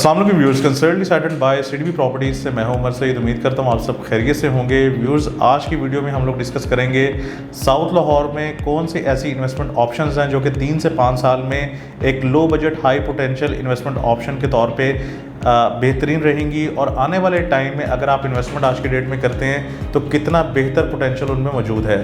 अस्सलाम वालेकुम viewers, consult decided by CDB properties से मैं हूं उमर सईद। उम्मीद करता हूं आप सब खैरियत से होंगे। व्यूअर्स, आज की वीडियो में हम लोग डिस्कस करेंगे साउथ लाहौर में कौन सी ऐसी इन्वेस्टमेंट ऑप्शंस हैं जो कि 3 से 5 साल में एक low budget high potential investment option के तौर पे बेहतरीन रहेंगी, और आने वाले टाइम में अगर आप इन्वेस्टमेंट आज की डेट में करते हैं तो कितना बेहतर पोटेंशियल उनमें मौजूद है।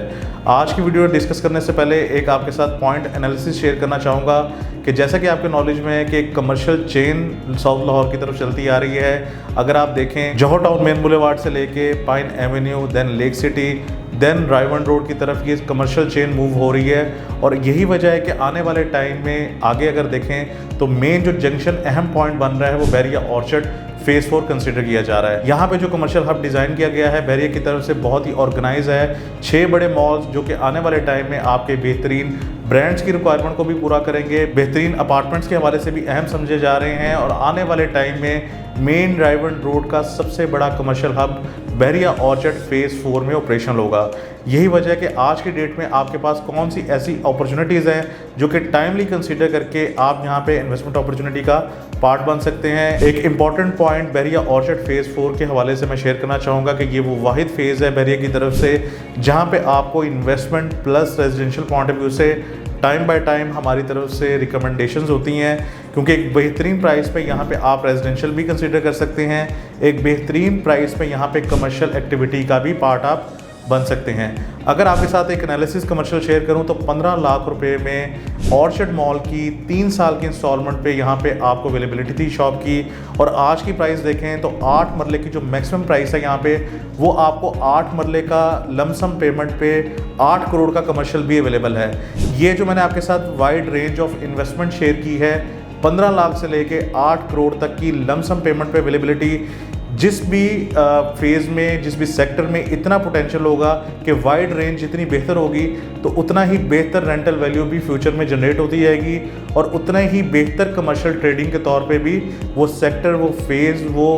आज की वीडियो डिस्कस करने से पहले एक आपके साथ पॉइंट एनालिसिस शेयर करना चाहूँगा कि जैसा कि आपके नॉलेज में है कि एक कमर्शियल चेन साउथ लाहौर की तरफ चलती आ रही है। अगर आप देखें जौहर टाउन मेन बुलेवार्ड से लेके Pine Avenue, then Lake City, then Raiwind Road की तरफ ये कमर्शियल चेन मूव हो रही है, और यही वजह है कि आने वाले टाइम में आगे अगर देखें तो मेन जो जंक्शन अहम पॉइंट बन रहा है वो बैरिया ऑर्चर्ड फेज़ 4 कंसिडर किया जा रहा है। यहाँ पे जो कमर्शियल हब डिज़ाइन किया गया है बैरिया की तरफ से बहुत ही ऑर्गेनाइज है। 6 बड़े मॉल्स जो कि आने वाले टाइम में आपके बेहतरीन ब्रांड्स की रिक्वायरमेंट को भी पूरा करेंगे, बेहतरीन अपार्टमेंट्स के हवाले से भी अहम समझे जा रहे हैं, और आने वाले टाइम में मेन रायवन रोड का सबसे बड़ा commercial hub Bahria Orchard phase 4 में ऑपरेशनल होगा। यही वजह है कि आज की डेट में आपके पास कौन सी ऐसी अपॉर्चुनिटीज़ हैं जो कि टाइमली कंसीडर करके आप यहाँ पे इन्वेस्टमेंट अपॉर्चुनिटी का पार्ट बन सकते हैं। एक important point Bahria Orchard phase 4 के हवाले से मैं शेयर करना चाहूँगा कि ये वो वाहिद फेज़ है बैरिया की तरफ से जहाँ पे आपको investment plus residential point of view से टाइम बाय टाइम हमारी तरफ से रिकमेंडेशंस होती हैं, क्योंकि एक बेहतरीन प्राइस पे यहाँ पे आप रेजिडेंशियल भी कंसीडर कर सकते हैं, एक बेहतरीन प्राइस पे यहाँ पे कमर्शियल एक्टिविटी का भी पार्ट आप बन सकते हैं। अगर आपके साथ एक एनालिसिस कमर्शियल शेयर करूं तो 15 लाख रुपए में ऑर्चर्ड मॉल की 3 साल की इंस्टॉलमेंट पे यहाँ पे आपको अवेलेबिलिटी थी शॉप की, और आज की प्राइस देखें तो 8 मरले की जो मैक्सिमम प्राइस है यहाँ पे वो आपको 8 मरले का लमसम पेमेंट पे 8 करोड़ का कमर्शियल भी अवेलेबल है। ये जो मैंने आपके साथ wide range of investment share की है 15 लाख से लेके 8 करोड़ तक की लमसम पेमेंट पे अवेलेबिलिटी, जिस भी फेज़ में जिस भी सेक्टर में इतना पोटेंशियल होगा कि वाइड रेंज जितनी बेहतर होगी तो उतना ही बेहतर रेंटल वैल्यू भी फ्यूचर में जनरेट होती जाएगी, और उतना ही बेहतर कमर्शियल ट्रेडिंग के तौर पे भी वो सेक्टर, वो फेज़, वो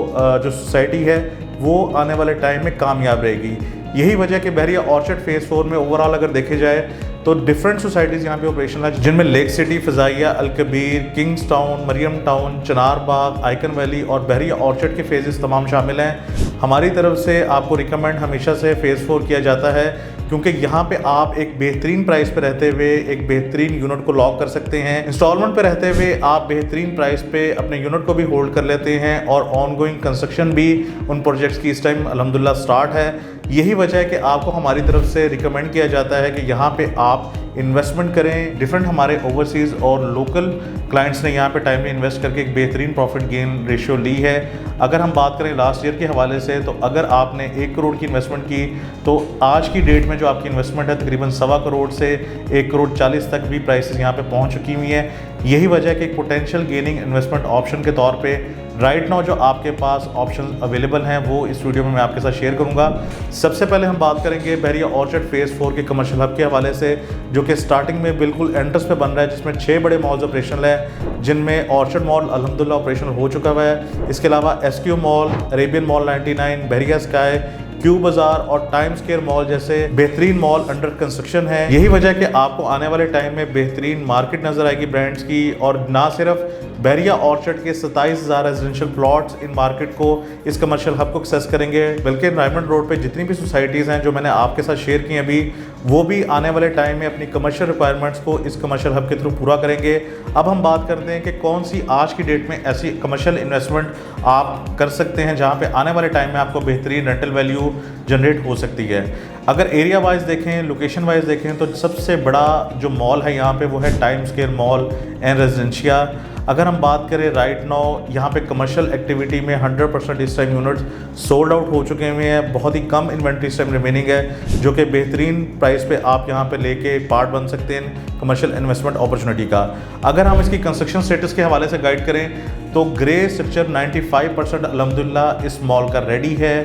जो सोसाइटी है वो आने वाले टाइम में कामयाब रहेगी। यही वजह कि बैरिया ऑर्चर्ड फेज़ 4 में ओवरऑल अगर देखे जाए तो डिफरेंट सोसाइटीज़ यहाँ पे ऑपरेशनल है, जिनमें Lake City, Fizaia, Alkabir, Kings Town, Mariam Town, Chinar Bagh, icon valley और बैरिया ऑर्चर्ड के फेजेस तमाम शामिल हैं। हमारी तरफ से आपको रिकमेंड हमेशा से फेज़ 4 किया जाता है, क्योंकि यहाँ पे आप एक बेहतरीन प्राइस पे रहते हुए एक बेहतरीन यूनिट को लॉक कर सकते हैं। इंस्टॉलमेंट पे रहते हुए आप बेहतरीन प्राइस पे अपने यूनिट को भी होल्ड कर लेते हैं, और ऑनगोइंग कंस्ट्रक्शन भी उन प्रोजेक्ट्स की इस टाइम अल्हम्दुलिल्लाह स्टार्ट है। यही वजह है कि आपको हमारी तरफ से रिकमेंड किया जाता है कि यहाँ पे आप इन्वेस्टमेंट करें। डिफरेंट हमारे ओवरसीज़ और लोकल क्लाइंट्स ने यहाँ पे टाइमली इन्वेस्ट करके एक बेहतरीन प्रॉफिट गेन रेशियो ली है। अगर हम बात करें लास्ट ईयर के हवाले से तो अगर आपने 1 करोड़ की इन्वेस्टमेंट की तो आज की डेट में जो आपकी इन्वेस्टमेंट है तकरीबन 1.25 करोड़ से 1 करोड़ 40 तक भी प्राइसेस यहाँ पे पहुँच चुकी हुई हैं। यही वजह है कि एक पोटेंशियल गेनिंग इन्वेस्टमेंट ऑप्शन के तौर पे राइट नाउ जो आपके पास ऑप्शन अवेलेबल हैं वो इस वीडियो में मैं आपके साथ शेयर करूंगा। सबसे पहले हम बात करेंगे बैरिया ऑर्चर्ड फेज़ 4 के कमर्शियल हब के हवाले से, जो कि स्टार्टिंग में बिल्कुल एंट्रेंस पे बन रहा है, जिसमें 6 बड़े मॉल्स ऑपरेशनल है, जिनमें ऑर्चर्ड मॉल अल्हम्दुलिल्लाह ऑपरेशनल हो चुका हुआ है। इसके अलावा SQ mall, Arabian mall 99, Bahria Sky, Q बाजार और टाइम स्क्वायर मॉल जैसे बेहतरीन मॉल अंडर कंस्ट्रक्शन है। यही वजह है कि आपको आने वाले टाइम में बेहतरीन मार्केट नजर आएगी ब्रांड्स की, और ना सिर्फ बैरिया ऑर्चर्ड के 27,000 रेजिडेंशियल प्लॉट्स इन मार्केट को इस कमर्शियल हब को एक्सेस करेंगे, बल्कि रायमंड रोड पे जितनी भी सोसाइटीज़ हैं जो मैंने आपके साथ शेयर की हैं अभी, वो भी आने वाले टाइम में अपनी कमर्शियल रिक्वायरमेंट्स को इस कमर्शियल हब के थ्रू पूरा करेंगे। अब हम बात करते हैं कि कौन सी आज की डेट में ऐसी कमर्शियल इन्वेस्टमेंट आप कर सकते हैं जहाँ पे आने वाले टाइम में आपको बेहतरीन रेंटल वैल्यू जनरेट हो सकती है। अगर एरिया वाइज देखें, लोकेशन वाइज देखें तो सबसे बड़ा जो मॉल है यहाँ पे वो है time square mall and residencia. अगर हम बात करें राइट नाउ यहाँ पे कमर्शियल एक्टिविटी में 100% इस टाइम यूनिट्स सोल्ड आउट हो चुके हुए हैं। बहुत ही कम इन्वेंट्री इस टाइम रिमेनिंग है, जो कि बेहतरीन प्राइस पे आप यहाँ पे लेके पार्ट बन सकते हैं कमर्शियल इन्वेस्टमेंट अपॉर्चुनिटी का। अगर हम इसकी कंस्ट्रक्शन स्टेटस के हवाले से गाइड करें तो ग्रे स्ट्रक्चर 95% अल्हम्दुलिल्लाह इस मॉल का रेडी है।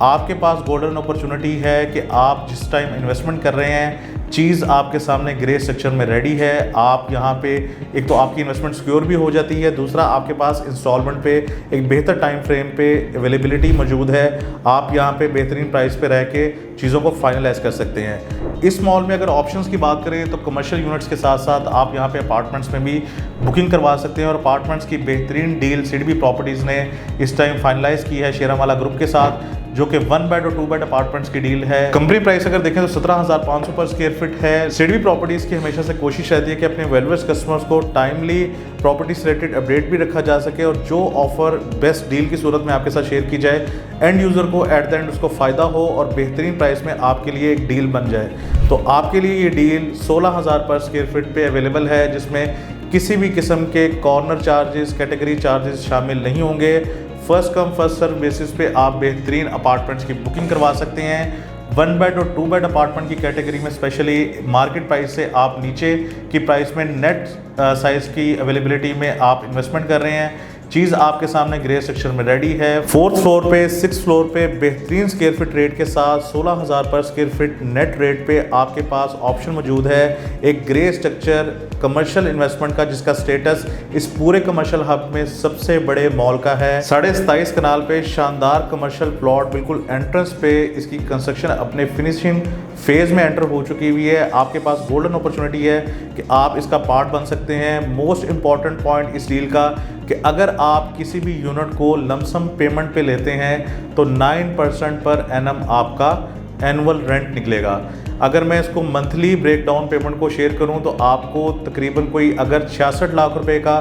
आपके पास गोल्डन अपॉर्चुनिटी है कि आप जिस टाइम इन्वेस्टमेंट कर रहे हैं चीज़ आपके सामने ग्रे स्ट्रक्चर में रेडी है। आप यहाँ पे एक तो आपकी इन्वेस्टमेंट सिक्योर भी हो जाती है, दूसरा आपके पास इंस्टॉलमेंट पे एक बेहतर टाइम फ्रेम पे अवेलेबिलिटी मौजूद है। आप यहाँ पे बेहतरीन प्राइस पे रह के चीज़ों को फाइनलाइज कर सकते हैं। इस मॉल में अगर ऑप्शंस की बात करें तो कमर्शियल यूनिट्स के साथ साथ आप यहाँ पे अपार्टमेंट्स में भी बुकिंग करवा सकते हैं और अपार्टमेंट्स की बेहतरीन डील सिडबी प्रॉपर्टीज़ ने इस टाइम फाइनलाइज की है शेरामाला ग्रुप के साथ, जो कि 1 बेड और 2 बेड अपार्टमेंट्स की डील है। कंपनी प्राइस अगर देखें तो 17,500 पर स्क्वायर फीट है। सिडबी प्रॉपर्टीज़ की हमेशा से कोशिश रहती है कि अपने वेलवर्स कस्टमर्स को टाइमली प्रॉपर्टी से रिलेटेड अपडेट भी रखा जा सके और जो ऑफर बेस्ट डील की सूरत में आपके साथ शेयर की जाए, एंड यूज़र को एट द एंड उसको फ़ायदा हो और बेहतरीन प्राइस में आपके लिए एक डील बन जाए। तो आपके लिए ये डील 16,000 पर स्क्वायर फीट पे अवेलेबल है, जिसमें किसी भी किस्म के कॉर्नर चार्जेस, कैटेगरी चार्जेस शामिल नहीं होंगे। First come first serve basis पे आप बेहतरीन अपार्टमेंट्स की बुकिंग करवा सकते हैं। 1 बेड और 2 बेड अपार्टमेंट की कैटेगरी में स्पेशली मार्केट प्राइस से आप नीचे की प्राइस में नेट साइज़ की अवेलेबिलिटी में आप इन्वेस्टमेंट कर रहे हैं। चीज़ आपके सामने ग्रे सेक्शन में रेडी है। 4th फ्लोर पे 6th फ्लोर पे बेहतरीन स्क्वायर फीट रेट के साथ 16,000 पर स्क्वायर फीट नेट रेट पे आपके पास ऑप्शन मौजूद है एक ग्रे स्ट्रक्चर कमर्शियल इन्वेस्टमेंट का, जिसका स्टेटस इस पूरे कमर्शियल हब में सबसे बड़े मॉल का है। 27.5 कनाल पे शानदार कमर्शियल प्लॉट, बिल्कुल एंट्रेंस पे इसकी कंस्ट्रक्शन अपने फिनिशिंग फेज में एंटर हो चुकी हुई है। आपके पास गोल्डन अपॉर्चुनिटी है कि आप इसका पार्ट बन सकते हैं। मोस्ट इंपॉर्टेंट पॉइंट इस डील का कि अगर आप किसी भी यूनिट को लमसम पेमेंट पे लेते हैं तो 9% पर एनम आपका एनुअल रेंट निकलेगा। अगर मैं इसको मंथली ब्रेकडाउन पेमेंट को शेयर करूं तो आपको तकरीबन कोई अगर 66 लाख रुपए का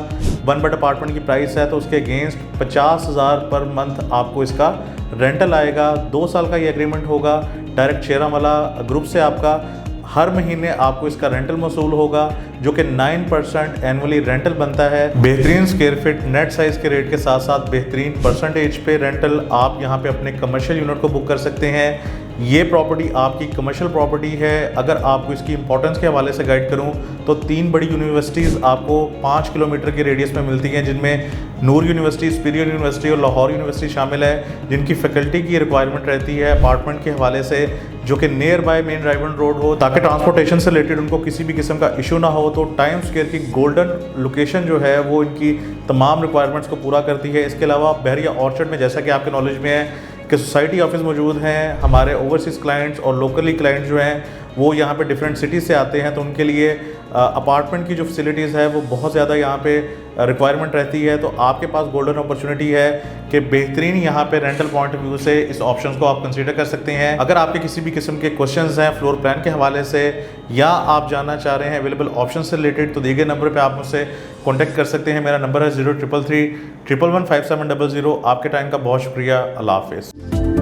1 बेड अपार्टमेंट की प्राइस है तो उसके अगेंस्ट 50,000 पर मंथ आपको इसका रेंटल आएगा। 2 साल का ये एग्रीमेंट होगा डायरेक्ट शेरामाला ग्रुप से। आपका हर महीने आपको इसका रेंटल मसूल होगा जो कि 9% एनुअली रेंटल बनता है। बेहतरीन स्क्वायर फीट नेट साइज़ के रेट के साथ साथ बेहतरीन परसेंटेज पे रेंटल आप यहाँ पे अपने कमर्शियल यूनिट को बुक कर सकते हैं। ये प्रॉपर्टी आपकी कमर्शियल प्रॉपर्टी है। अगर आपको इसकी इंपॉर्टेंस के हवाले से गाइड करूँ तो 3 बड़ी यूनिवर्सिटीज़ आपको 5 किलोमीटर के रेडियस में मिलती हैं, जिनमें नूर यूनिवर्सिटी, सुपीरियर यूनिवर्सिटी और लाहौर यूनिवर्सिटी शामिल है, जिनकी फैकल्टी की रिक्वायरमेंट रहती है अपार्टमेंट के हवाले से जो कि near by main driven road हो, ताकि ट्रांसपोर्टेशन से रिलेटेड उनको किसी भी किस्म का इशू ना हो। तो टाइम स्क्वायर की गोल्डन लोकेशन जो है वो इनकी तमाम रिक्वायरमेंट्स को पूरा करती है। इसके अलावा बहरिया ऑर्चर्ड में जैसा कि आपके नॉलेज में है कि सोसाइटी ऑफिस मौजूद हैं। हमारे ओवरसीज़ क्लाइंट्स और लोकली क्लाइंट्स जो हैं वो यहाँ पे डिफरेंट सिटीज़ से आते हैं, तो उनके लिए अपार्टमेंट की जो फैसिलिटीज़ है वो बहुत ज़्यादा यहाँ पे रिक्वायरमेंट रहती है। तो आपके पास गोल्डन अपॉर्चुनिटी है कि बेहतरीन यहाँ पे रेंटल पॉइंट ऑफ व्यू से इस ऑप्शन को आप कंसीडर कर सकते हैं। अगर आपके किसी भी किस्म के क्वेश्चंस हैं फ्लोर प्लान के हवाले से या आप जानना चाह रहे हैं अवेलेबल ऑप्शन से रिलेटेड, तो दिए गए नंबर पर आप मुझसे कॉन्टैक्ट कर सकते हैं। मेरा नंबर है 0333 111 5700। आपके टाइम का बहुत शुक्रिया। अल्लाह हाफिज़।